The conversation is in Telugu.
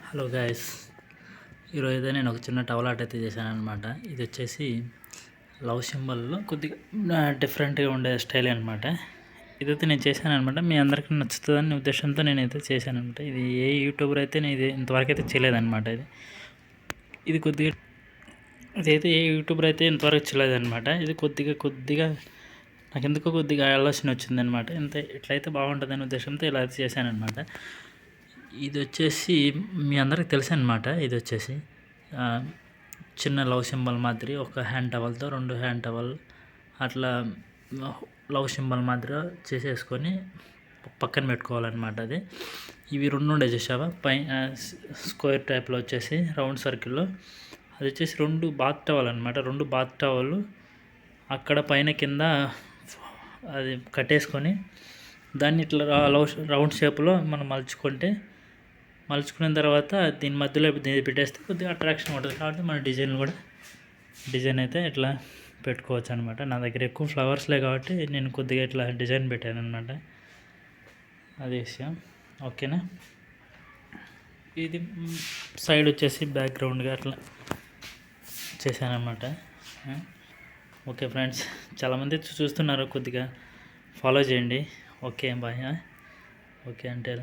హలో గాయస్, ఈరోజైతే నేను ఒక చిన్న టవల్ ఆర్ట్ అయితే చేశాను అనమాట. ఇది వచ్చేసి లవ్ సింబల్లో కొద్దిగా డిఫరెంట్గా ఉండే స్టైల్ అనమాట. ఇదైతే నేను చేశాను అనమాట. మీ అందరికీ నచ్చుతుందని ఉద్దేశంతో నేనైతే చేశాను అనమాట. ఇది ఏ యూట్యూబర్ అయితే నేను ఇది ఇంతవరకు అయితే చేయలేదన్నమాట. ఇది కొద్దిగా ఇదైతే ఏ యూట్యూబర్ అయితే ఇంతవరకు చేయలేదన్నమాట. ఇది కొద్దిగా నాకు ఎందుకో కొద్దిగా ఆలోచన వచ్చిందనమాట. ఇట్లయితే బాగుంటుందని ఉద్దేశంతో ఇలా అయితే చేశాను అనమాట. ఇది వచ్చేసి మీ అందరికి తెలుసు అనమాట. ఇది వచ్చేసి చిన్న లవ్ సింబల్ మాదిరి ఒక హ్యాండ్ టవల్తో 2 హ్యాండ్ టవల్ అట్లా లవ్ సింబల్ మాదిరిగా చేసేసుకొని పక్కన పెట్టుకోవాలన్నమాట. అది ఇవి 2 ఉండే చూసావా, స్క్వేర్ టైప్లో వచ్చేసి రౌండ్ సర్కిల్లో అది వచ్చేసి 2 బాత్ టవల్ అనమాట. 2 బాత్ టవల్ అక్కడ పైన కింద అది కట్టేసుకొని దాన్ని ఇట్లా రౌండ్ షేప్లో మనం మలుచుకున్న తర్వాత దీని మధ్యలో పెట్టేస్తే కొద్దిగా అట్రాక్షన్ ఉంటుంది. కాబట్టి మన డిజైన్ అయితే ఇట్లా పెట్టుకోవచ్చు అనమాట. నా దగ్గర ఎక్కువ ఫ్లవర్స్లే కాబట్టి నేను కొద్దిగా ఇట్లా డిజైన్ పెట్టాను అనమాట. అది విషయం. ఓకేనా. ఇది సైడ్ వచ్చేసి బ్యాక్గ్రౌండ్గా అట్లా చేశానమాట. ఓకే ఫ్రెండ్స్, చాలామంది చూస్తున్నారు, కొద్దిగా ఫాలో చేయండి. Okay bye. ఓకే అంటే